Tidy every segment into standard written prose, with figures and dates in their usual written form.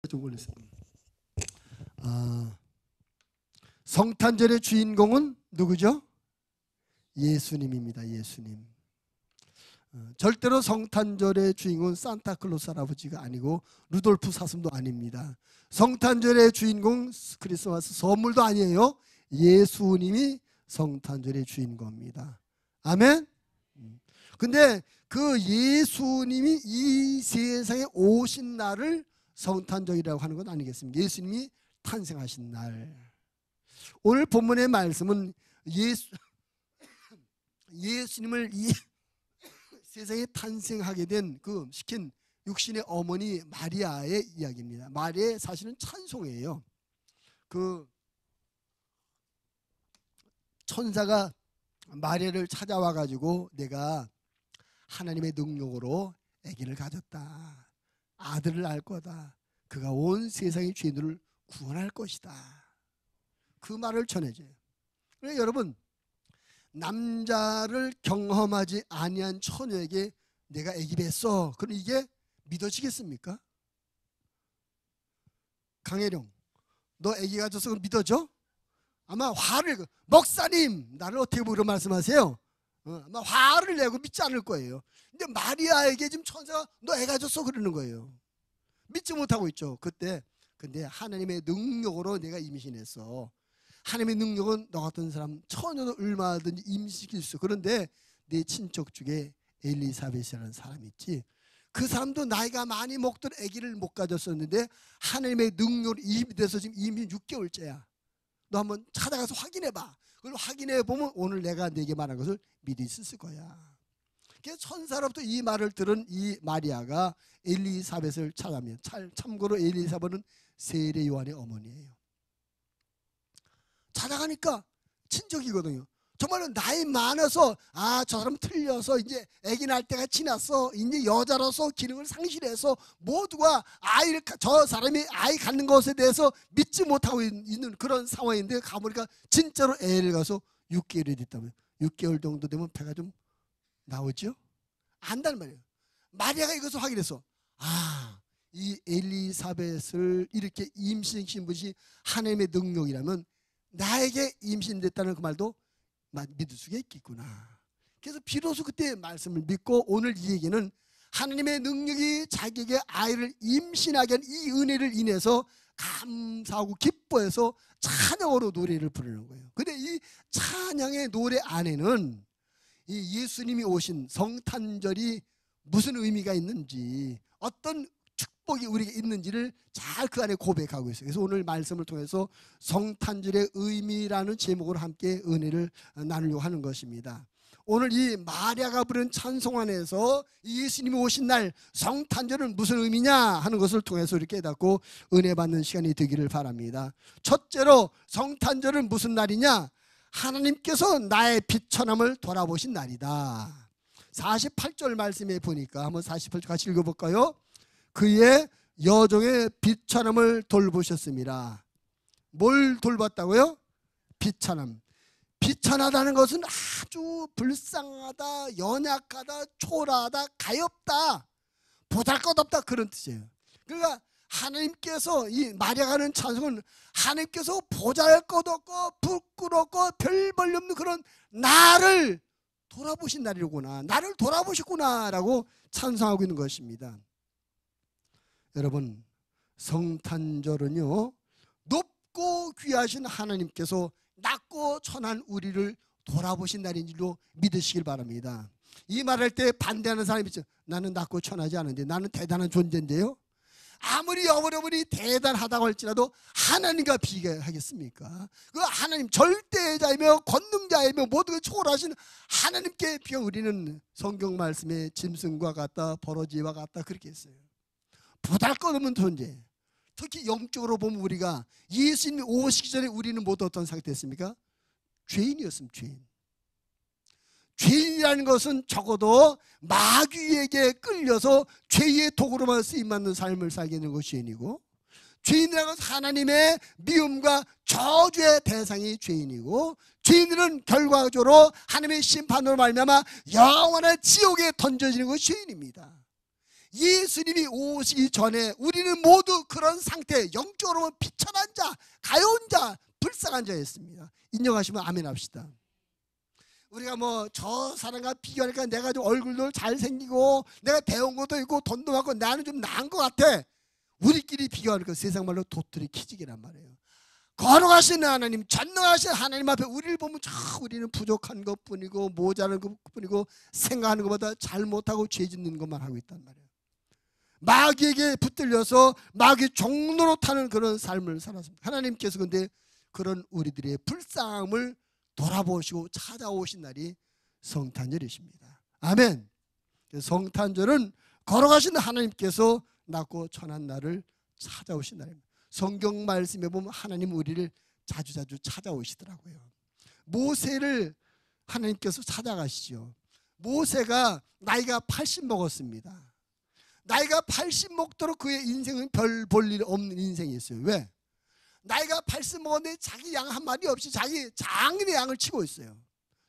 좀 걸렸어요. 성탄절의 주인공은 누구죠? 예수님입니다. 예수님. 절대로 성탄절의 주인공은 산타클로스 할아버지가 아니고 루돌프 사슴도 아닙니다. 성탄절의 주인공 크리스마스 선물도 아니에요. 예수님이 성탄절의 주인공입니다. 아멘. 근데 그 예수님이 이 세상에 오신 날을 성탄절이라고 하는 건 아니겠습니까? 예수님이 탄생하신 날. 오늘 본문의 말씀은 예수님을 이 세상에 탄생하게 된 그 시킨 육신의 어머니 마리아의 이야기입니다. 마리아의 사실은 찬송이에요. 그 천사가 마리아를 찾아와 가지고 내가 하나님의 능력으로 아기를 가졌다. 아들을 낳을 거다. 그가 온 세상의 죄인들을 구원할 것이다. 그 말을 전해줘요. 그래서 여러분, 남자를 경험하지 아니한 처녀에게 내가 아기 뱄어. 그럼 이게 믿어지겠습니까? 강혜령, 너 아기 가져서 믿어져? 아마 화를, 목사님 나를 어떻게 보고 그런 말씀하세요? 아마 화를 내고 믿지 않을 거예요. 근데 마리아에게 지금 천사가 너 애 가졌어 그러는 거예요. 믿지 못하고 있죠. 그때 근데 하나님의 능력으로 내가 임신했어. 하나님의 능력은 너 같은 사람 처녀도 얼마든지 임신시킬 수 있어. 그런데 내 친척 중에 엘리사벳이라는 사람이 있지. 그 사람도 나이가 많이 먹던 아기를 못 가졌었는데 하나님의 능력으로 임이 돼서 지금 이미 6개월째야. 너 한번 찾아가서 확인해봐. 그걸 확인해보면 오늘 내가 네게 말한 것을 믿을 수 있을 거야. 그래서 천사로부터 이 말을 들은 이 마리아가 엘리사벳을 찾아가면, 참고로 엘리사벳은 세례 요한의 어머니예요. 찾아가니까 친척이거든요. 정말로 나이 많아서 저 사람 틀려서 이제 아기 낳을 때가 지났어. 이제 여자로서 기능을 상실해서 모두가 저 사람이 아이 갖는 것에 대해서 믿지 못하고 있는 그런 상황인데 가보니까 진짜로 애를 가서 6개월이 됐다면 6개월 정도 되면 배가 좀 나오죠? 안다는 말이에요. 마리아가 이것을 확인했어. 이 엘리사벳을 이렇게 임신시킨 분이 하나님의 능력이라면 나에게 임신됐다는 그 말도 믿을 수가 있겠구나. 그래서 비로소 그때 말씀을 믿고 오늘 이 얘기는 하나님의 능력이 자기에게 아이를 임신하게 한 이 은혜를 인해서 감사하고 기뻐해서 찬양으로 노래를 부르는 거예요. 근데 이 찬양의 노래 안에는 이 예수님이 오신 성탄절이 무슨 의미가 있는지, 어떤 축복이 우리에게 있는지를 잘 그 안에 고백하고 있어요. 그래서 오늘 말씀을 통해서 성탄절의 의미라는 제목으로 함께 은혜를 나누려고 하는 것입니다. 오늘 이 마리아가 부른 찬송 안에서 예수님이 오신 날 성탄절은 무슨 의미냐 하는 것을 통해서 이렇게 깨닫고 은혜 받는 시간이 되기를 바랍니다. 첫째로 성탄절은 무슨 날이냐? 하나님께서 나의 비천함을 돌아보신 날이다. 48절 말씀에 보니까 한번 48절 같이 읽어볼까요? 그의 여종의 비천함을 돌보셨습니다. 뭘 돌봤다고요? 비천함. 비천하다는 것은 아주 불쌍하다, 연약하다, 초라하다, 가엾다, 보잘것없다 그런 뜻이에요. 그러니까 하나님께서 이 마리아가 하는 찬송은 하나님께서 보잘것없고 부끄럽고 별 볼일 없는 그런 나를 돌아보신 날이로구나, 나를 돌아보셨구나 라고 찬송하고 있는 것입니다. 여러분, 성탄절은요, 높고 귀하신 하나님께서 낮고 천한 우리를 돌아보신 날인 줄로 믿으시길 바랍니다. 이 말할 때 반대하는 사람이 있죠. 나는 낮고 천하지 않은데, 나는 대단한 존재인데요. 아무리 여러분이 대단하다고 할지라도 하나님과 비교하겠습니까? 그 하나님 절대자이며 권능자이며 모든 초월하신 하나님께 비교. 우리는 성경 말씀에 짐승과 같다, 버러지와 같다 그렇게 했어요. 보잘것없는 존재. 특히 영적으로 보면 우리가 예수님이 오시기 전에 우리는 모두 어떤 상태였습니까? 죄인이었습니다. 죄인. 죄인이라는 것은 적어도 마귀에게 끌려서 죄의 도구로만 쓰임받는 삶을 살게 되는 것이 죄인이고, 죄인이라는 것은 하나님의 미움과 저주의 대상이 죄인이고, 죄인들은 결과적으로 하나님의 심판으로 말미암아 영원한 지옥에 던져지는 것이 죄인입니다. 예수님이 오시기 전에 우리는 모두 그런 상태, 영적으로 비천한 자, 가여운 자, 불쌍한 자였습니다. 인정하시면 아멘 합시다. 우리가 뭐 저 사람과 비교하니까 내가 좀 얼굴도 잘생기고 내가 배운 것도 있고 돈도 많고 나는 좀 나은 것 같아. 우리끼리 비교하니까 세상 말로 도토리 키지기란 말이에요. 거룩하신 하나님, 전능하신 하나님 앞에 우리를 보면 우리는 부족한 것뿐이고 모자란 것뿐이고 생각하는 것보다 잘못하고 죄 짓는 것만 하고 있단 말이에요. 마귀에게 붙들려서 마귀 종로로 타는 그런 삶을 살았습니다. 하나님께서 근데 그런 우리들의 불쌍함을 돌아보시고 찾아오신 날이 성탄절이십니다. 아멘. 성탄절은 거룩하신 하나님께서 낳고 천한 날을 찾아오신 날입니다. 성경 말씀에 보면 하나님 우리를 자주자주 찾아오시더라고요. 모세를 하나님께서 찾아가시죠. 모세가 나이가 80 먹었습니다. 나이가 80 먹도록 그의 인생은 별 볼 일 없는 인생이었어요. 왜? 나이가 80 먹었는데 자기 양 한 마리 없이 자기 장인의 양을 치고 있어요.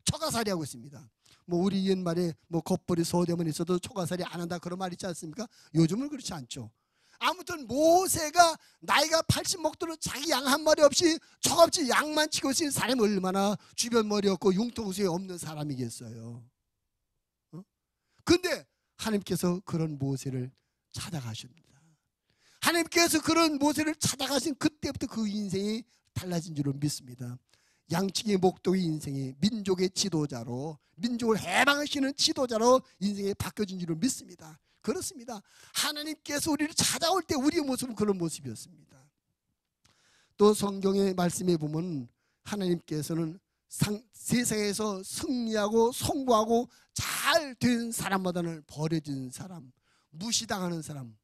처가살이 하고 있습니다. 뭐 우리 옛말에 뭐 겉벌이 소대만 있어도 처가살이 안 한다 그런 말 있지 않습니까? 요즘은 그렇지 않죠. 아무튼 모세가 나이가 80 먹도록 자기 양 한 마리 없이 처가없이 양만 치고 있는 사람이 얼마나 주변 머리 없고 융통수에 없는 사람이겠어요. 근데 하나님께서 그런 모세를 찾아가십니다. 하나님께서 그런 모세를 찾아가신 그때부터 그 인생이 달라진 줄을 믿습니다. 양측의 목동의 인생이 민족의 지도자로, 민족을 해방하시는 지도자로 인생이 바뀌어진 줄을 믿습니다. 그렇습니다. 하나님께서 우리를 찾아올 때 우리의 모습은 그런 모습이었습니다. 또 성경의 말씀에 보면 하나님께서는 세상에서 승리하고 성공하고 잘 된 사람보다는 버려진 사람, 무시당하는 사람,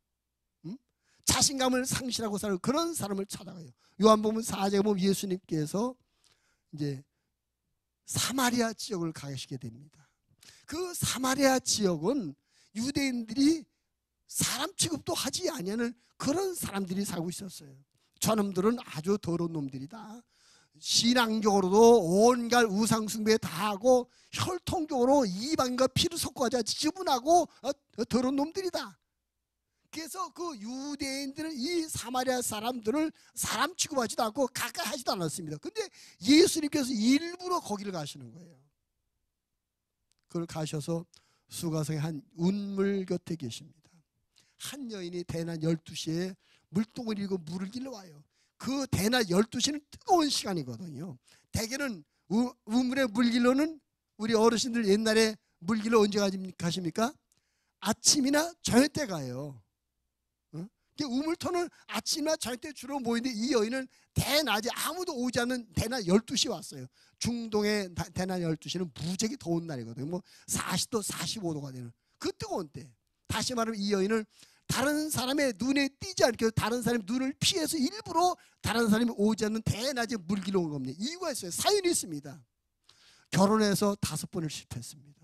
자신감을 상실하고 사는 그런 사람을 찾아가요. 요한복음 4장에 보면 예수님께서 이제 사마리아 지역을 가시게 됩니다. 그 사마리아 지역은 유대인들이 사람 취급도 하지 아니하는 그런 사람들이 살고 있었어요. 저놈들은 아주 더러운 놈들이다. 신앙적으로도 온갖 우상숭배 다 하고 혈통적으로 이방인과 피를 섞어가지고 지분하고 더러운 놈들이다. 그래서 그 유대인들은 이 사마리아 사람들을 사람 취급하지도 않고 가까이 하지도 않았습니다. 근데 예수님께서 일부러 거기를 가시는 거예요. 그걸 가셔서 수가성의 한 운물 곁에 계십니다. 한 여인이 대낮 12시에 물동을 일고 물을 길러 와요. 그 대낮 12시는 뜨거운 시간이거든요. 대개는 우물에 물 길러는 우리 어르신들 옛날에 물 길러 언제 가십니까? 아침이나 저녁 때 가요. 우물터는 아침이나 저녁 때 주로 모이는데 이 여인은 대낮에 아무도 오지 않는 대낮 12시에 왔어요. 중동의 대낮 12시는 무지하게 더운 날이거든요. 뭐 40도 45도가 되는 그 뜨거운 때. 다시 말하면 이 여인은 다른 사람의 눈에 띄지 않게 다른 사람의 눈을 피해서 일부러 다른 사람이 오지 않는 대낮에 물 길러 온 겁니다. 이유가 있어요. 사연이 있습니다. 결혼해서 5번을 실패했습니다.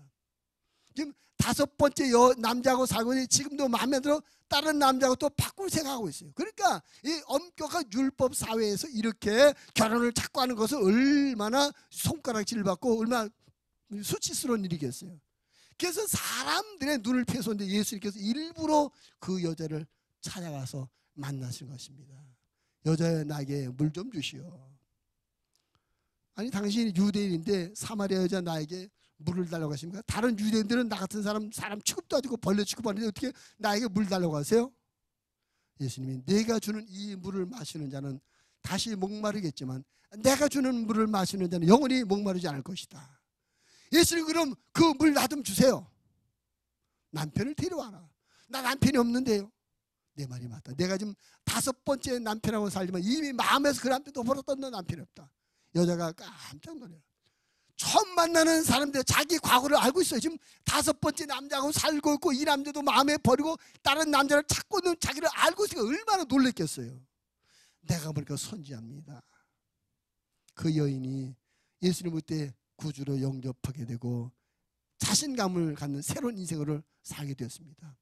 지금 5번째 남자하고 살고 있는데 지금도 마음에 들어 다른 남자하고 또 바꿀 생각하고 있어요. 그러니까 이 엄격한 율법 사회에서 이렇게 결혼을 자꾸 하는 것은 얼마나 손가락질 받고 얼마나 수치스러운 일이겠어요. 그래서 사람들의 눈을 피해서인데 예수님께서 일부러 그 여자를 찾아가서 만나신 것입니다. 여자야 나에게 물 좀 주시오. 아니 당신이 유대인인데 사마리아 여자 나에게 물을 달라고 하십니까? 다른 유대인들은 나 같은 사람 취급도 하고 벌레 취급하는데 어떻게 나에게 물 달라고 하세요? 예수님이 내가 주는 이 물을 마시는 자는 다시 목마르겠지만 내가 주는 물을 마시는 자는 영원히 목마르지 않을 것이다. 예수님 그럼 그 물 나 좀 주세요. 남편을 데려와라. 나 남편이 없는데요. 내 말이 맞다. 내가 지금 5번째 남편하고 살지만 이미 마음에서 그 남편도 버렸던 남편이 없다. 여자가 깜짝 놀라요. 처음 만나는 사람들 자기 과거를 알고 있어요. 지금 5번째 남자하고 살고 있고 이 남자도 마음에 버리고 다른 남자를 찾고 있는 자기를 알고 있으니까 얼마나 놀랬겠어요. 내가 보니까 선지자입니다. 그 여인이 예수님 그때 구주로 영접하게 되고 자신감을 갖는 새로운 인생을 살게 되었습니다.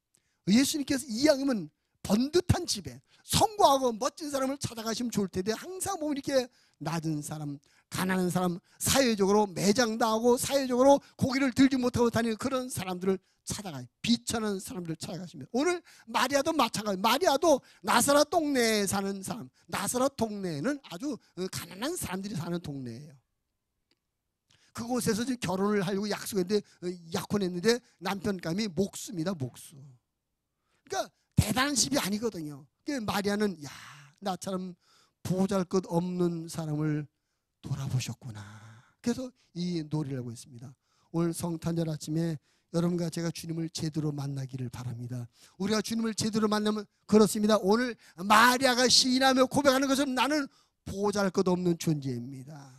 예수님께서 이왕이면 번듯한 집에 성공하고 멋진 사람을 찾아가시면 좋을 텐데 항상 보면 이렇게 낮은 사람, 가난한 사람, 사회적으로 매장당하고 사회적으로 고기를 들지 못하고 다니는 그런 사람들을 찾아가요. 비천한 사람들을 찾아가십니다. 오늘 마리아도 마찬가지예요. 마리아도 나사렛 동네에 사는 사람, 나사렛 동네는 아주 가난한 사람들이 사는 동네예요. 그곳에서 지금 결혼을 하려고 약속했는데 약혼했는데 남편감이 목수입니다. 목수. 그러니까 대단한 집이 아니거든요. 마리아는 야, 나처럼 보잘것없는 사람을 돌아보셨구나. 그래서 이 노래를 하고 있습니다. 오늘 성탄절 아침에 여러분과 제가 주님을 제대로 만나기를 바랍니다. 우리가 주님을 제대로 만나면 그렇습니다. 오늘 마리아가 시인하며 고백하는 것은 나는 보잘것없는 존재입니다.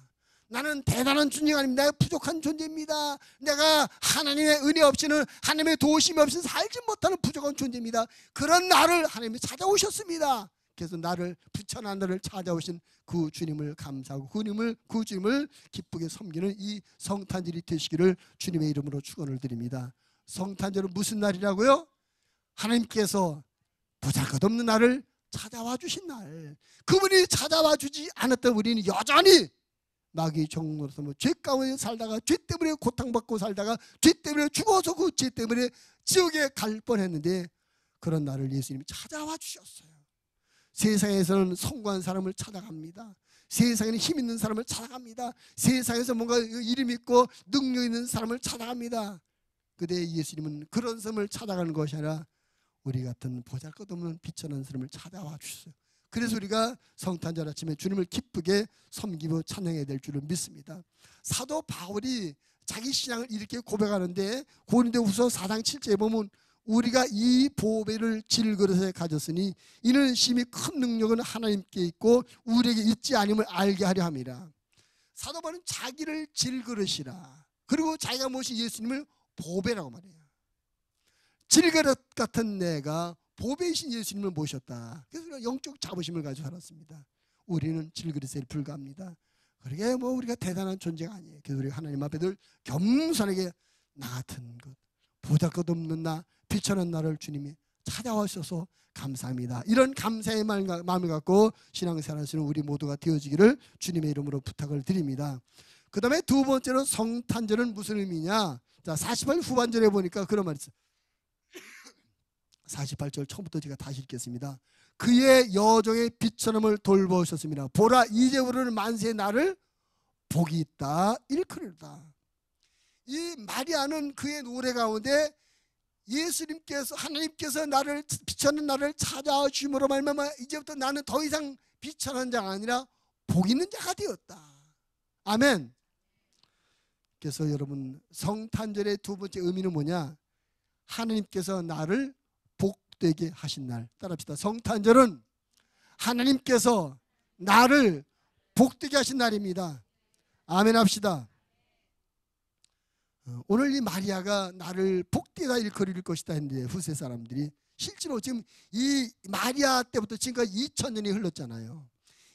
나는 대단한 존재가 아닙니다. 내가 부족한 존재입니다. 내가 하나님의 은혜 없이는, 하나님의 도우심이 없이는 살지 못하는 부족한 존재입니다. 그런 나를 하나님이 찾아오셨습니다. 그래서 나를 부천한 나를 찾아오신 그 주님을 감사하고 그 주님을 기쁘게 섬기는 이 성탄절이 되시기를 주님의 이름으로 축원을 드립니다. 성탄절은 무슨 날이라고요? 하나님께서 보잘것없는 나를 찾아와 주신 날. 그분이 찾아와 주지 않았던 우리는 여전히 마귀의 종로로서 죄 가운데 살다가 죄 때문에 고통받고 살다가 죄 때문에 죽어서 그 죄 때문에 지옥에 갈 뻔했는데 그런 나를 예수님이 찾아와 주셨어요. 세상에서는 성공한 사람을 찾아갑니다. 세상에는 힘 있는 사람을 찾아갑니다. 세상에서 뭔가 이름 있고 능력 있는 사람을 찾아갑니다. 그때 예수님은 그런 사람을 찾아가는 것이 아니라 우리 같은 보잘것없는 비천한 사람을 찾아와 주셨어요. 그래서 우리가 성탄절 아침에 주님을 기쁘게 섬기고 찬양해야 될 줄을 믿습니다. 사도 바울이 자기 신앙을 이렇게 고백하는데 고린도후서 4장 7절에 보면 우리가 이 보배를 질그릇에 가졌으니 이는 심히 큰 능력은 하나님께 있고 우리에게 있지 않음을 알게 하려 함이라. 사도 바울은 자기를 질그릇이라, 그리고 자기가 모신 예수님을 보배라고 말해요. 질그릇 같은 내가 보배이신 예수님을 모셨다. 그래서 영적 자부심을 가지고 살았습니다. 우리는 질그릇에 불과합니다. 그러게 뭐 우리가 대단한 존재가 아니에요. 그래서 우리가 하나님 앞에 늘 겸손하게 나 같은 것, 보잘것없는 나, 비천한 나를 주님이 찾아와셔서 감사합니다. 이런 감사의 마음을 갖고 신앙생활 하시는 우리 모두가 되어지기를 주님의 이름으로 부탁을 드립니다. 그 다음에 두 번째로 성탄절은 무슨 의미냐? 자, 48 후반절에 보니까 그런 말이 있어요. 48절 처음부터 제가 다시 읽겠습니다. 그의 여종의 빛처럼을 돌보셨습니다. 보라 이제부터는 만세의 날을 복이 있다 일컬으다. 이 마리아는 그의 노래 가운데 예수님께서, 하나님께서 나를 비천한 나를 찾아와 주심으로 말미암아 이제부터 나는 더 이상 비천한 자가 아니라 복 있는 자가 되었다. 아멘. 그래서 여러분 성탄절의 두 번째 의미는 뭐냐? 하나님께서 나를 복되게 하신 날. 따라합시다. 성탄절은 하나님께서 나를 복되게 하신 날입니다. 아멘 합시다. 오늘 이 마리아가 나를 복되다 일컬을 것이다 했는데 후세 사람들이 실제로 지금 이 마리아 때부터 지금까지 2000년이 흘렀잖아요.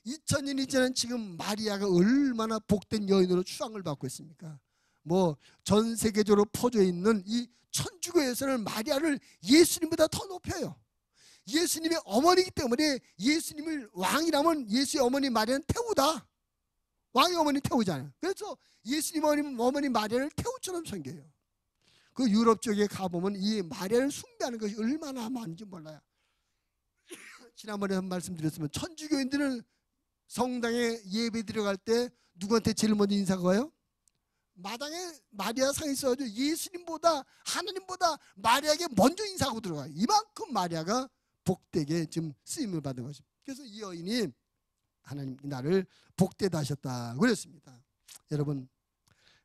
2000년이 지난 지금 마리아가 얼마나 복된 여인으로 추앙을 받고 있습니까? 뭐 전 세계적으로 퍼져 있는 이 천주교에서는 마리아를 예수님보다 더 높여요. 예수님의 어머니이기 때문에 예수님을 왕이라면 예수의 어머니 마리아는 태우다. 왕의 어머니 태우잖아요. 그래서 예수님 어머니 마리아를 태우처럼 섬겨요. 그 유럽 쪽에 가보면 이 마리아를 숭배하는 것이 얼마나 많은지 몰라요. 지난번에 말씀드렸으면 천주교인들은 성당에 예배 들어갈 때 누구한테 제일 먼저 인사가 가요? 마당에 마리아 상이 있어가지고 예수님보다 하나님보다 마리아에게 먼저 인사하고 들어가요. 이만큼 마리아가 복되게 지금 쓰임을 받은 것입니다. 그래서 이 여인이 하나님 나를 복되다 하셨다 그랬습니다. 여러분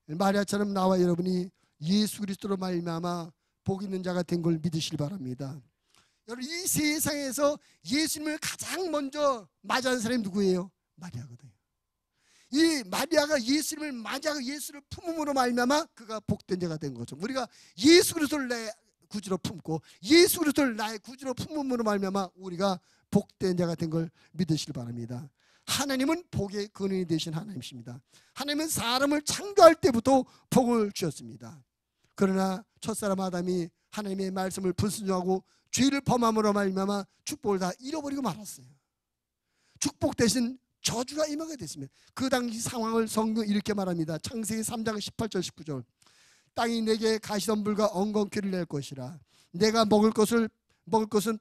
마리아처럼 나와 여러분이 예수 그리스도로 말미암아 복 있는 자가 된 걸 믿으시기 바랍니다. 여러분 이 세상에서 예수님을 가장 먼저 맞이한 사람이 누구예요? 마리아거든요. 이 마리아가 예수님을 맞이하고 예수를 품음으로 말미암아 그가 복된 자가 된 거죠. 우리가 예수 그리스도를 내 구주로 품고 예수 그리스도를 나의 구주로 품음으로 말미암아 우리가 복된 자가 된 걸 믿으시기 바랍니다. 하나님은 복의 근원이 되신 하나님이십니다. 하나님은 사람을 창조할 때부터 복을 주셨습니다. 그러나 첫사람 아담이 하나님의 말씀을 불순종하고 죄를 범함으로 말미암아 축복을 다 잃어버리고 말았어요. 축복 대신 저주가 임하게 됐습니다. 그 당시 상황을 성경 이렇게 말합니다. 창세기 3장 18절 19절. 땅이 내게 가시덤불과 엉겅퀴를 낼 것이라. 내가 먹을 것은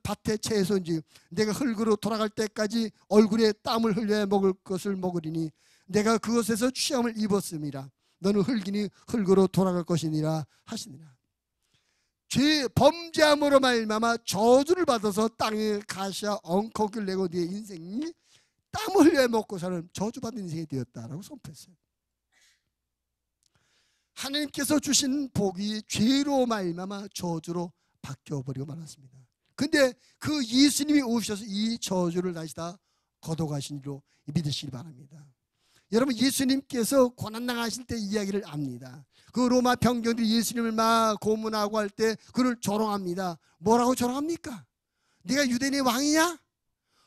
밭의 채소인지 내가 흙으로 돌아갈 때까지 얼굴에 땀을 흘려야 먹을 것을 먹으리니 내가 그것에서 취함을 입었음이라. 너는 흙이니 흙으로 돌아갈 것이니라 하시니라. 죄 범죄함으로 말미암아 저주를 받아서 땅에 가시와 엉겅퀴를 내고 네 인생이 땀을 흘려야 먹고 사는 저주받은 인생이 되었다라고 선포했어요. 하나님께서 주신 복이 죄로 말미암아 저주로 바뀌어버리고 말았습니다. 근데 그 예수님이 오셔서 이 저주를 다시 다 걷어가신 줄로 믿으시기 바랍니다. 여러분, 예수님께서 고난당하실 때 이야기를 압니다. 그 로마 병정들이 예수님을 막 고문하고 할 때 그를 조롱합니다. 뭐라고 조롱합니까? 네가 유대인의 왕이냐?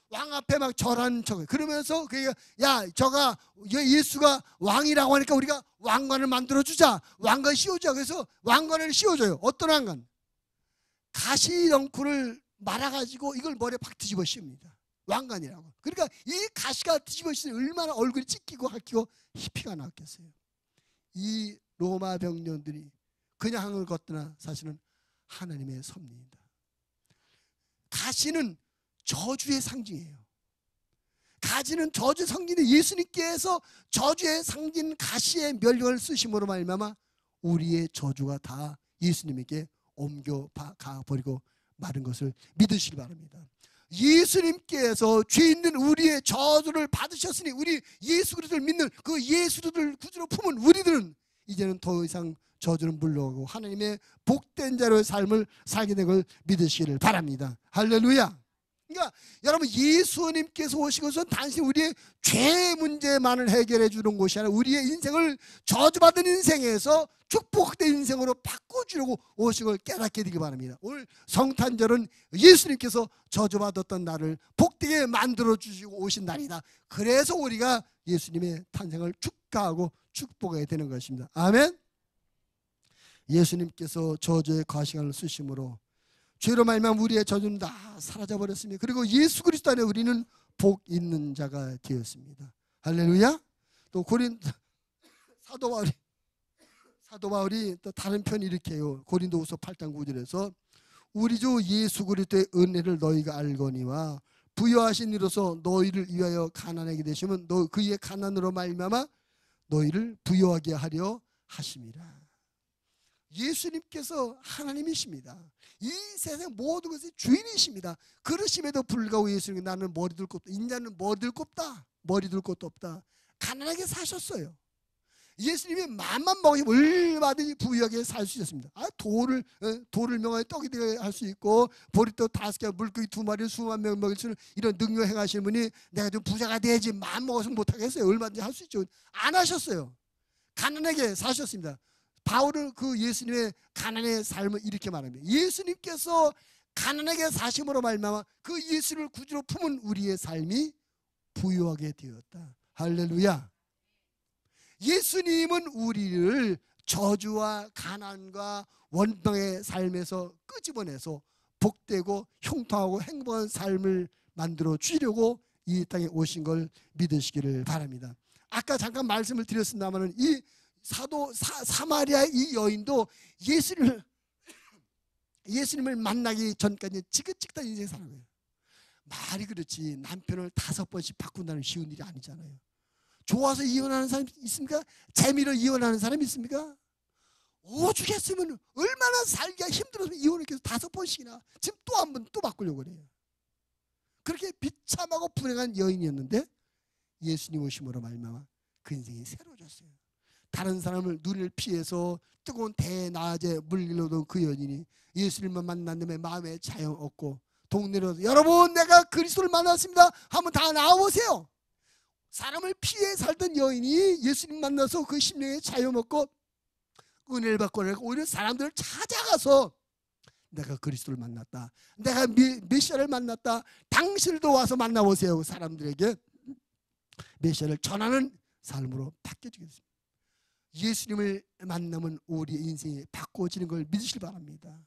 왕 앞에 막 절하는 척. 그러면서 그가 야, 저가 예수가 왕이라고 하니까 우리가 왕관을 만들어 주자. 왕관 씌워주자. 그래서 왕관을 씌워줘요. 어떤 왕관? 가시덩굴을 말아가지고 이걸 머리에 팍 뒤집어 씌웁니다. 왕관이라고. 그러니까 이 가시가 뒤집어 씌우면 얼마나 얼굴이 찢기고 핥히고 피가 났겠어요. 이 로마 병력들이 그냥 항을 걷더나 사실은 하나님의 섭리입니다. 가시는 저주의 상징이에요. 가시는 저주의 상징인데 예수님께서 저주의 상징 가시의 멸령을 쓰심으로 말미암아 우리의 저주가 다 예수님에게 옮겨가 버리고 마른 것을 믿으시기 바랍니다. 예수님께서 죄 있는 우리의 저주를 받으셨으니 우리 예수 그리스도를 믿는 그 예수 그리스도를 구주로 품은 우리들은 이제는 더 이상 저주는 물러가고 하나님의 복된 자로의 삶을 살게 된 걸 믿으시기를 바랍니다. 할렐루야. 그러니까 여러분, 예수님께서 오신 것은 단순히 우리의 죄 문제만을 해결해 주는 것이 아니라 우리의 인생을 저주받은 인생에서 축복된 인생으로 바꿔주려고 오신 걸 깨닫게 되기 바랍니다. 오늘 성탄절은 예수님께서 저주받았던 나를 복되게 만들어주시고 오신 날이다. 그래서 우리가 예수님의 탄생을 축하하고 축복해야 되는 것입니다. 아멘. 예수님께서 저주의 가시관을 쓰심으로 죄로 말미암아 우리의 저주는 다 사라져버렸습니다. 그리고 예수 그리스도 안에 우리는 복 있는 자가 되었습니다. 할렐루야. 또 고린도 사도 바울이 또 다른 편이 이렇게 해요. 고린도후서 8장 9절에서 우리 주 예수 그리스도의 은혜를 너희가 알거니와 부여하신 이로서 너희를 위하여 가난하게 되시면 너 그의 가난으로 말미암아 너희를 부여하게 하려 하심이라. 예수님께서 하나님이십니다. 이 세상 모든 것의 주인이십니다. 그러심에도 불구하고 예수님이 나는 머리 둘 곳도 인자는 머리 둘 곳다. 머리 둘 곳도 없다. 가난하게 사셨어요. 예수님이 마음만 먹으면 얼마든지 부유하게 살 수 있었습니다. 돌을 명하여 떡이 되게 할 수 있고 보리떡 5개 물고기 2마리 수만 명 먹일 수 있는 이런 능력 행하시는 분이 내가 좀 부자가 돼야지 마음 먹어서 못하겠어요. 얼마든지 할 수 있죠. 안 하셨어요. 가난하게 사셨습니다. 바울은 그 예수님의 가난의 삶을 이렇게 말합니다. 예수님께서 가난하게 사심으로 말미암아 그 예수를 구주로 품은 우리의 삶이 부유하게 되었다. 할렐루야. 예수님은 우리를 저주와 가난과 원망의 삶에서 끄집어내서 복되고 형통하고 행복한 삶을 만들어 주려고 이 땅에 오신 걸 믿으시기를 바랍니다. 아까 잠깐 말씀을 드렸습니다만 이 사마리아 이 여인도 예수님을 만나기 전까지 지긋지긋한 인생 사는 거예요. 말이 그렇지 남편을 5번씩 바꾼다는 쉬운 일이 아니잖아요. 좋아서 이혼하는 사람 있습니까? 재미로 이혼하는 사람 있습니까? 오죽했으면 얼마나 살기가 힘들어서 이혼을 계속 5번씩이나 지금 또 한 번 또 바꾸려고 그래요. 그렇게 비참하고 불행한 여인이었는데 예수님 오심으로 말미암아 그 인생이 새로워졌어요. 다른 사람을 눈을 피해서 뜨거운 대낮에 물길로던 그 여인이 예수님만 만난 다음에 마음에 자영 얻고 동네로 여러분 내가 그리스도를 만났습니다 하면 다 나와보세요. 사람을 피해 살던 여인이 예수님 만나서 그 심령에 자유 먹고 은혜를 받고 오히려 사람들을 찾아가서 내가 그리스도를 만났다. 내가 메시아를 만났다. 당신도 와서 만나보세요. 사람들에게 메시아를 전하는 삶으로 바뀌어지겠습니다. 예수님을 만나면 우리의 인생이 바꿔지는 걸 믿으시기 바랍니다.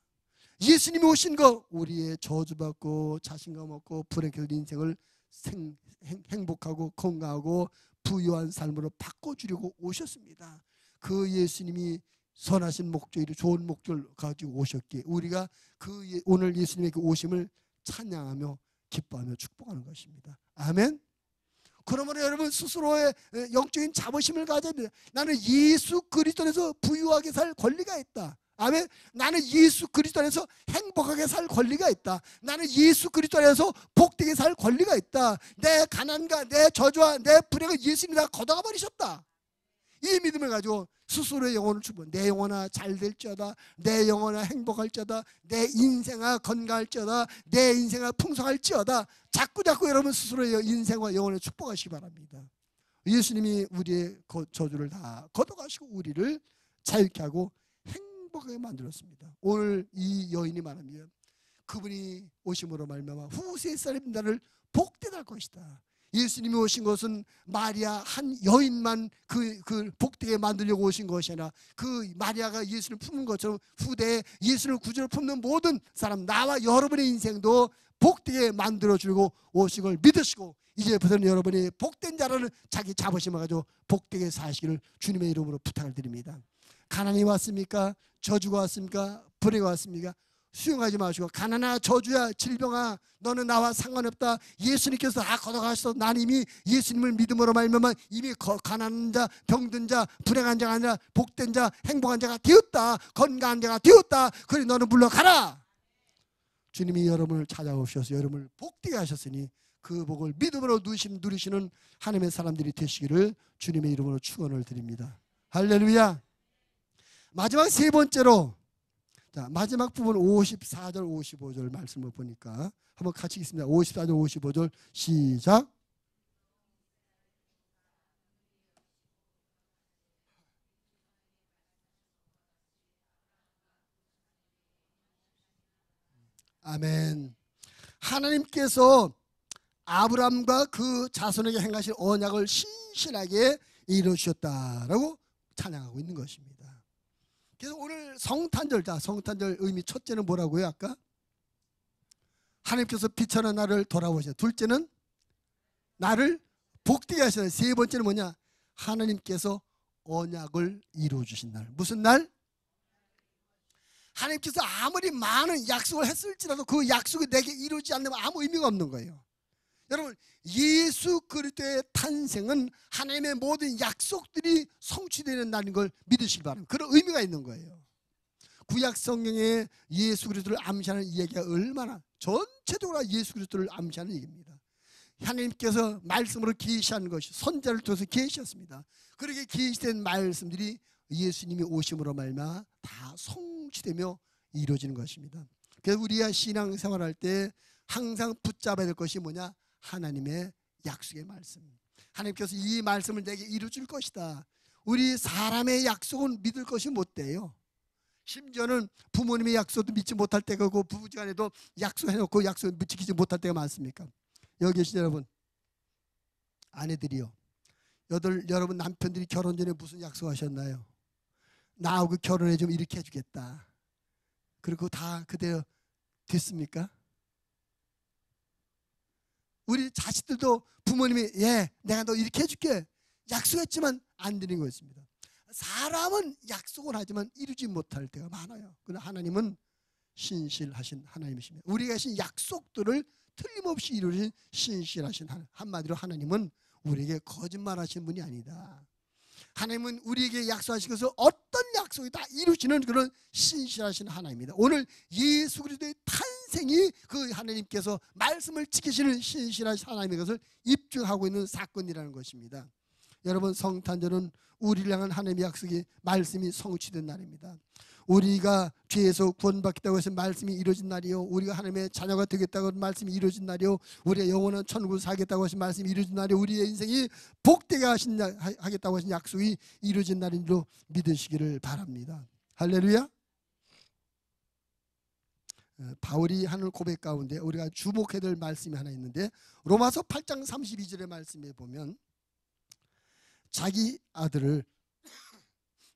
예수님이 오신 거 우리의 저주받고 자신감 없고 불행한 인생을 행복하고 건강하고 부유한 삶으로 바꿔주려고 오셨습니다. 그 예수님이 선하신 목적이 좋은 목적을 가지고 오셨기에 우리가 오늘 예수님의 그 오심을 찬양하며 기뻐하며 축복하는 것입니다. 아멘. 그러므로 여러분 스스로의 영적인 자부심을 가져야 됩니다. 나는 예수 그리스도 안에서 부유하게 살 권리가 있다. 아멘. 나는 예수 그리스도 안에서 행복하게 살 권리가 있다. 나는 예수 그리스도 안에서 복되게 살 권리가 있다. 내 가난과 내 저주와 내 불행을 예수님이 다 걷어가 버리셨다. 이 믿음을 가지고 스스로의 영혼을 주면 내 영혼아 잘 될지어다, 내 영혼아 행복할지어다, 내 인생아 건강할지어다, 내 인생아 풍성할지어다. 자꾸 여러분 스스로의 인생과 영혼을 축복하시기 바랍니다. 예수님이 우리의 저주를 다 걷어가시고 우리를 자유케 하고 행복하게 만들었습니다. 오늘 이 여인이 말합니다. 그분이 오심으로 말미암아 후세 사람이 나를 복되게 할 것이다. 예수님이 오신 것은 마리아 한 여인만 그 복되게 만들려고 오신 것이 아니라 그 마리아가 예수를 품은 것처럼 후대에 예수를 구주로 품는 모든 사람, 나와 여러분의 인생도 복되게 만들어주려고 오신 걸 믿으시고 이제부터는 여러분이 복된 자라는 자기 자부심을 가지고 복되게 사시기를 주님의 이름으로 부탁을 드립니다. 가난이 왔습니까? 저주가 왔습니까? 불행이 왔습니까? 수용하지 마시고 가난아 저주야 질병아 너는 나와 상관없다. 예수님께서 다 걷어가셔서 난 이미 예수님을 믿음으로 말미암아 이미 가난한 자, 병든 자, 불행한 자가 아니라 복된 자, 행복한 자가 되었다. 건강한 자가 되었다. 그래 너는 물러가라. 주님이 여러분을 찾아오셔서 여러분을 복되게 하셨으니 그 복을 믿음으로 누리시는 하나님의 사람들이 되시기를 주님의 이름으로 축원을 드립니다. 할렐루야. 마지막 세 번째로, 자, 마지막 부분 54절 55절 말씀을 보니까 한번 같이 읽습니다. 54절 55절 시작. 아멘. 하나님께서 아브라함과 그 자손에게 행하실 언약을 신실하게 이루셨다라고 찬양하고 있는 것입니다. 그래서 오늘 성탄절, 성탄절 의미 첫째는 뭐라고요? 아까 하나님께서 비천한 나를 돌아보시다. 둘째는 나를 복되게 하시다. 세 번째는 뭐냐? 하나님께서 언약을 이루어 주신 날. 무슨 날? 하나님께서 아무리 많은 약속을 했을지라도 그 약속이 내게 이루어지지 않으면 아무 의미가 없는 거예요. 여러분, 예수 그리스도의 탄생은 하나님의 모든 약속들이 성취되는 날인 걸 믿으시기 바랍니다. 그런 의미가 있는 거예요. 구약 성경에 예수 그리스도를 암시하는 이야기가 얼마나 전체적으로 예수 그리스도를 암시하는 얘기입니다. 하나님께서 말씀으로 계시한 것이 선자를 통해서 계시했습니다. 그렇게 계시된 말씀들이 예수님이 오심으로 말미암아 다 성취되며 이루어지는 것입니다. 그래서 우리가 신앙생활할 때 항상 붙잡아야 될 것이 뭐냐? 하나님의 약속의 말씀. 하나님께서 이 말씀을 내게 이루어줄 것이다. 우리 사람의 약속은 믿을 것이 못 돼요. 심지어는 부모님의 약속도 믿지 못할 때가 있고 부부지간에도 약속해놓고 약속을 지키지 못할 때가 많습니까? 여기 계신 여러분 아내들이요, 여러분 남편들이 결혼 전에 무슨 약속하셨나요? 나하고 결혼해주면 이렇게 해주겠다. 그리고 다 그대로 됐습니까? 우리 자식들도 부모님이 내가 너 이렇게 해줄게 약속했지만 안 드리는 거였습니다. 사람은 약속을 하지만 이루지 못할 때가 많아요. 그러나 하나님은 신실하신 하나님이십니다. 우리가 하신 약속들을 틀림없이 이루신 신실하신 하나님. 한마디로 하나님은 우리에게 거짓말하신 분이 아니다. 하나님은 우리에게 약속하신 것을 어떤 약속이 다 이루시는 그런 신실하신 하나님입니다. 오늘 예수 그리스도의 탄생이 그 하나님께서 말씀을 지키시는 신실하신 하나님의 것을 입증하고 있는 사건이라는 것입니다. 여러분, 성탄절은 우리를 향한 하나님의 약속이 말씀이 성취된 날입니다. 우리가 죄에서 구원받겠다고 해서 말씀이 이루어진 날이요, 우리가 하나님의 자녀가 되겠다고 해서 말씀이 이루어진 날이요, 우리의 영원한 천국을 살겠다고 해서 말씀이 이루어진 날이요, 우리의 인생이 복되게 하겠다고 하신 약속이 이루어진 날인 줄 믿으시기를 바랍니다. 할렐루야. 바울이 하는 고백 가운데 우리가 주목해야 될 말씀이 하나 있는데, 로마서 8장 32절의 말씀에 보면 자기 아들을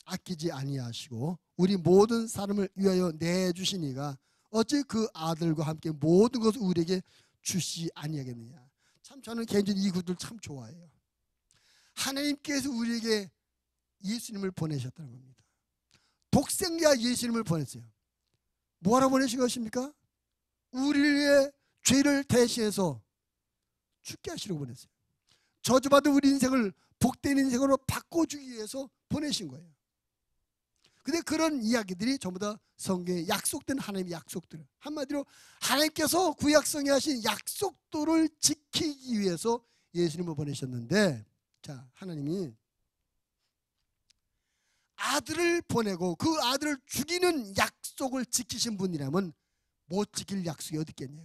아끼지 아니하시고 우리 모든 사람을 위하여 내주시니가 어찌 그 아들과 함께 모든 것을 우리에게 주시 아니하겠느냐. 참 저는 개인적으로 이 구절 참 좋아해요. 하나님께서 우리에게 예수님을 보내셨다는 겁니다. 독생자 예수님을 보냈어요. 뭐하러 보내신 것입니까? 우리의 죄를 대신해서 죽게 하시려고 보냈어요. 저주받은 우리 인생을 복된 인생으로 바꿔주기 위해서 보내신 거예요. 근데 그런 이야기들이 전부 다 성경에 약속된 하나님의 약속들, 한마디로 하나님께서 구약성에 하신 약속들을 지키기 위해서 예수님을 보내셨는데, 자, 하나님이 아들을 보내고 그 아들을 죽이는 약속을 지키신 분이라면 못 지킬 약속이 어디 있겠냐.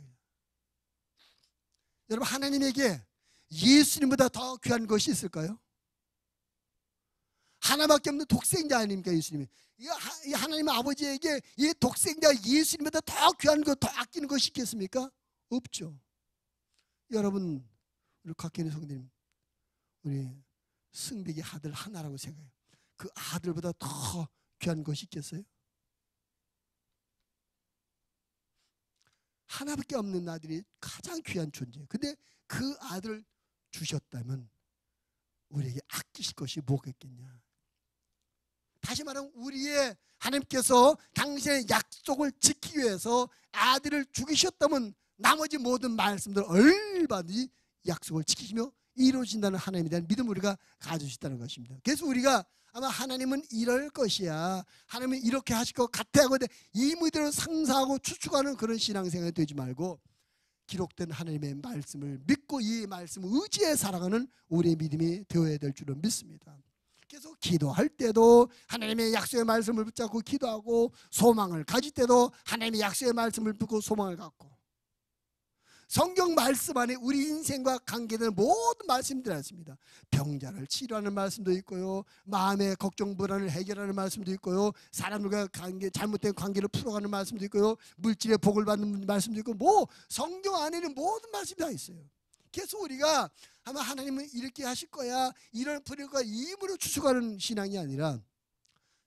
여러분, 하나님에게 예수님보다 더 귀한 것이 있을까요? 하나밖에 없는 독생자 아닙니까, 예수님이? 이 하나님 아버지에게 이 독생자 예수님보다 더 귀한 것, 더 아끼는 것이 있겠습니까? 없죠. 여러분, 우리 각계의 성도님, 우리 승백이 아들 하나라고 생각해요. 그 아들보다 더 귀한 것이 있겠어요? 하나밖에 없는 아들이 가장 귀한 존재예요. 근데 그 아들을 주셨다면 우리에게 아끼실 것이 뭐가 있겠냐. 다시 말하면 우리의 하나님께서 당신의 약속을 지키기 위해서 아들을 죽이셨다면 나머지 모든 말씀들 얼마든지 약속을 지키시며 이루어진다는 하나님에 대한 믿음을 우리가 가지고 있다는 것입니다. 그래서 우리가 아마 하나님은 이럴 것이야, 하나님은 이렇게 하실 것 같아 하고 이 무대로 상상하고 추측하는 그런 신앙생활이 되지 말고 기록된 하나님의 말씀을 믿고 이 말씀을 의지해 살아가는 우리의 믿음이 되어야 될 줄은 믿습니다. 그래서 기도할 때도 하나님의 약속의 말씀을 붙잡고 기도하고, 소망을 가질 때도 하나님의 약속의 말씀을 붙고 소망을 갖고, 성경 말씀 안에 우리 인생과 관계되는 모든 말씀들이 있습니다. 병자를 치료하는 말씀도 있고요, 마음의 걱정 불안을 해결하는 말씀도 있고요, 사람들과 잘못된 관계를 풀어가는 말씀도 있고요, 물질의 복을 받는 말씀도 있고, 뭐 성경 안에는 모든 말씀이 다 있어요. 그래서 우리가 아마 하나님은 이렇게 하실 거야, 이런 불효가 임으로 추측하는 신앙이 아니라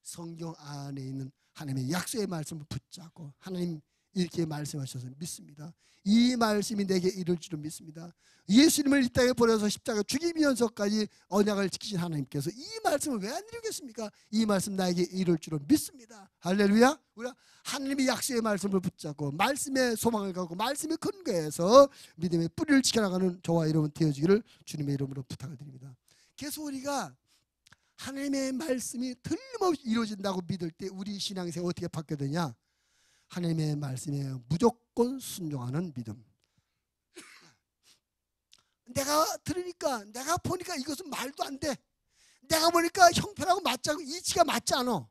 성경 안에 있는 하나님의 약속의 말씀을 붙잡고, 하나님 이렇게 말씀하셔서 믿습니다. 이 말씀이 내게 이룰 줄은 믿습니다. 예수님을 이 땅에 보내서 십자가 죽이면서까지 언약을 지키신 하나님께서 이 말씀을 왜 안 이루겠습니까? 이 말씀 나에게 이룰 줄은 믿습니다. 할렐루야. 우리가 하나님의 약속의 말씀을 붙잡고 말씀에 소망을 갖고 말씀에 근거해서 믿음의 뿌리를 지켜나가는 저와 여러분 되어지기를 주님의 이름으로 부탁을 드립니다. 그래서 우리가 하나님의 말씀이 틀림없이 이루어진다고 믿을 때 우리 신앙생활 어떻게 바뀌어야 되냐? 하나님의 말씀에 무조건 순종하는 믿음. 내가 들으니까, 내가 보니까 이것은 말도 안 돼, 내가 보니까 형편하고 맞지 않고 이치가 맞지 않아,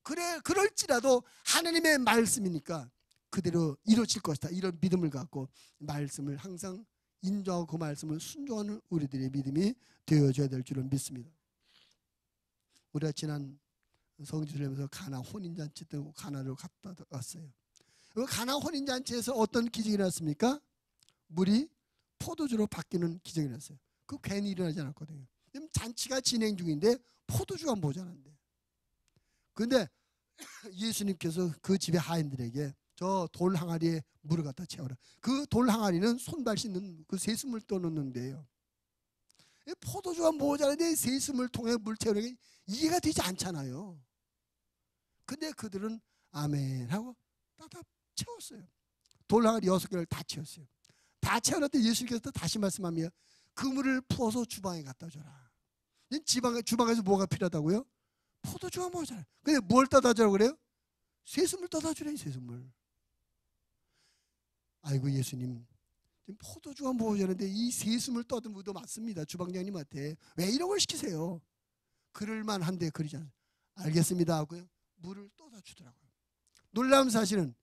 그래, 그럴지라도 하나님의 말씀이니까 그대로 이루어질 것이다, 이런 믿음을 갖고 말씀을 항상 인정하고 그 말씀을 순종하는 우리들의 믿음이 되어져야 될 줄은 믿습니다. 우리가 지난 성지순례하면서 가나 혼인잔치 때 가나를 갔다 왔어요. 가나 혼인잔치에서 어떤 기적이 일어났습니까? 물이 포도주로 바뀌는 기적이 일어났어요. 그 괜히 일어나지 않았거든요. 잔치가 진행 중인데 포도주가 모자란데, 그런데 예수님께서 그 집의 하인들에게 저 돌 항아리에 물을 갖다 채워라. 그 돌 항아리는 손발 씻는 그 세수물 떠놓는 데예요. 포도주가 모자란데 세수물 통에 물 채우는 게 이해가 되지 않잖아요. 근데 그들은 아멘 하고 다 채웠어요. 돌 항아리 6개를 다 채웠어요. 다 채워놨더니 예수님께서 또 다시 말씀하며 그 물을 부어서 주방에 갖다 줘라. 주방에서 뭐가 필요하다고요? 포도주가 모자라. 근데 뭘 떠다 주라고 그래요? 세수물 떠다 주래, 세수물. 아이고 예수님, 포도주가 모자란데 이 세수물 떠든 무도 맞습니다. 주방장님한테 왜 이런 걸 시키세요? 그럴만한데 그러지 않아요. 알겠습니다 하고요, 물을 떠다 주더라고요. 놀라운 사실은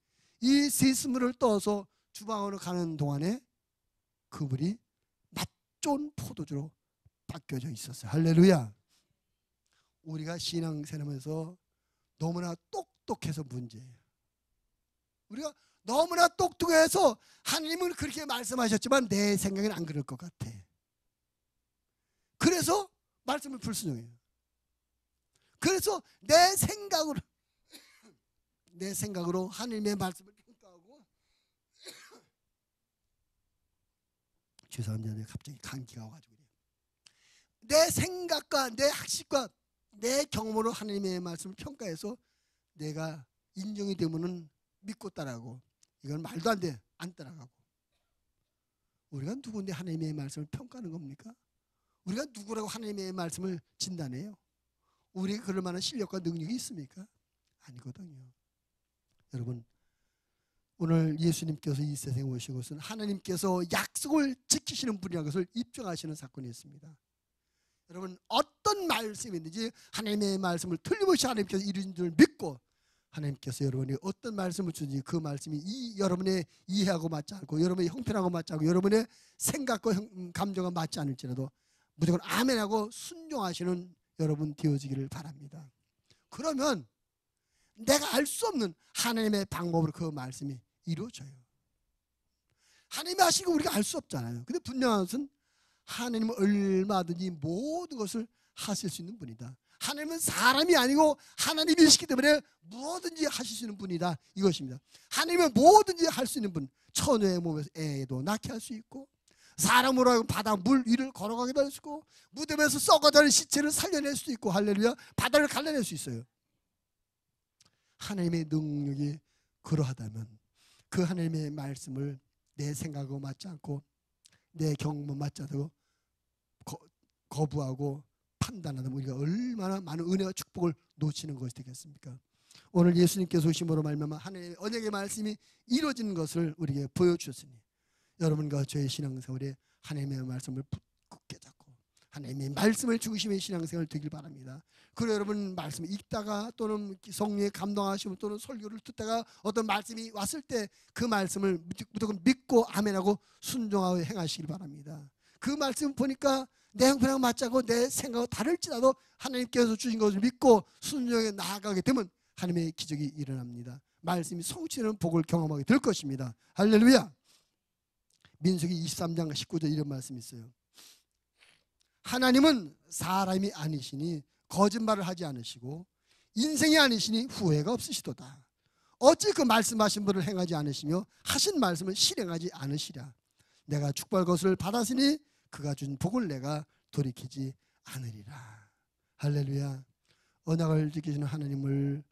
이 세수물을 떠서 주방으로 가는 동안에 그 물이 맛 좋은 포도주로 바뀌어져 있었어요. 할렐루야. 우리가 신앙생활하면서 너무나 똑똑해서 문제예요. 우리가 너무나 똑똑해서 하나님은 그렇게 말씀하셨지만 내 생각엔 안 그럴 것 같아. 그래서 말씀을 불순종해요. 그래서 내 생각으로 하나님의 말씀을 평가하고 죄송합니다. 갑자기 감기가 와가지고 내 생각과 내 학식과 내 경험으로 하나님의 말씀을 평가해서 내가 인정이 되면은 믿고 따라가고 이건 말도 안 돼. 안 따라가고. 우리가 누군데 하나님의 말씀을 평가하는 겁니까? 우리가 누구라고 하나님의 말씀을 진단해요? 우리가 그럴 만한 실력과 능력이 있습니까? 아니거든요. 여러분, 오늘 예수님께서 이 세상에 오신 것은 하나님께서 약속을 지키시는 분이라는 것을 입증하시는 사건이 있습니다. 여러분, 어떤 말씀이 있는지 하나님의 말씀을 틀림없이 하나님께서 이루신 줄 믿고 하나님께서 여러분이 어떤 말씀을 주는지 그 말씀이 여러분의 이해하고 맞지 않고 여러분의 형편하고 맞지 않고 여러분의 생각과 감정과 맞지 않을지라도 무조건 아멘하고 순종하시는 여러분 되어지기를 바랍니다. 그러면 내가 알 수 없는 하나님의 방법으로 그 말씀이 이루어져요. 하나님이 하시고 우리가 알 수 없잖아요. 근데 분명한 것은 하나님은 얼마든지 모든 것을 하실 수 있는 분이다. 하나님은 사람이 아니고 하나님이시기 때문에 무엇든지 하실 수 있는 분이다. 이것입니다. 하나님은 뭐든지 할 수 있는 분. 처녀의 몸에서 애도 낳게 할 수 있고 사람으로 하여금 바다 물 위를 걸어가기도 할 수 있고 무덤에서 썩어가는 시체를 살려낼 수도 있고 할렐루야. 바다를 갈라낼 수 있어요. 하나님의 능력이 그러하다면 그 하나님의 말씀을 내 생각하고 맞지 않고 내 경험과 맞지 않고 거부하고 판단하면 우리가 얼마나 많은 은혜와 축복을 놓치는 것이 되겠습니까? 오늘 예수님께서 오심으로 말미암아 하나님의 언약의 말씀이 이루어지는 것을 우리에게 보여주셨으니 여러분과 저의 신앙생활에 하나님의 말씀을 굳게 잡고 하나님의 말씀을 중심의 신앙생활 되길 바랍니다. 그리고 여러분 말씀을 읽다가 또는 성령의 감동하시면 또는 설교를 듣다가 어떤 말씀이 왔을 때 그 말씀을 무조건 믿고 아멘하고 순종하고 행하시길 바랍니다. 그 말씀 보니까 내 형편하고 맞지 않고 내 생각과 다를지라도 하나님께서 주신 것을 믿고 순종해 나아가게 되면 하나님의 기적이 일어납니다. 말씀이 성취되는 복을 경험하게 될 것입니다. 할렐루야. 민수기 23장 19절 이런 말씀이 있어요. 하나님은 사람이 아니시니 거짓말을 하지 않으시고 인생이 아니시니 후회가 없으시도다. 어찌 그 말씀하신 분을 행하지 않으시며 하신 말씀을 실행하지 않으시랴. 내가 축복할 것을 받았으니 그가 준 복을 내가 돌이키지 않으리라. 할렐루야. 언약을 지키시는 하나님을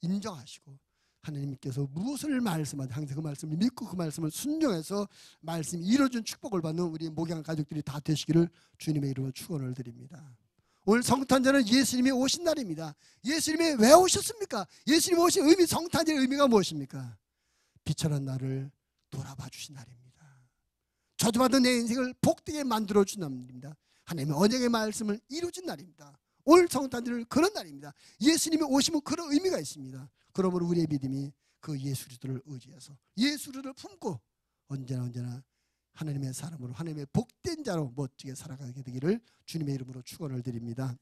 인정하시고 하나님께서 무엇을 말씀하든 항상 그 말씀을 믿고 그 말씀을 순종해서 말씀이 이루어진 축복을 받는 우리 목양 가족들이 다 되시기를 주님의 이름으로 축원을 드립니다. 오늘 성탄절은 예수님이 오신 날입니다. 예수님이 왜 오셨습니까? 예수님이 오신 의미, 성탄절의 의미가 무엇입니까? 비천한 나를 돌아봐 주신 날입니다. 저주받은 내 인생을 복되게 만들어 준 날입니다. 하나님의 언약의 말씀을 이루어진 날입니다. 오늘 성탄절은 그런 날입니다. 예수님이 오시면 그런 의미가 있습니다. 그러므로 우리의 믿음이 그 예수 그리스도를 의지해서 예수 그리스도를 품고 언제나 하나님의 사람으로 하나님의 복된 자로 멋지게 살아가게 되기를 주님의 이름으로 축원을 드립니다.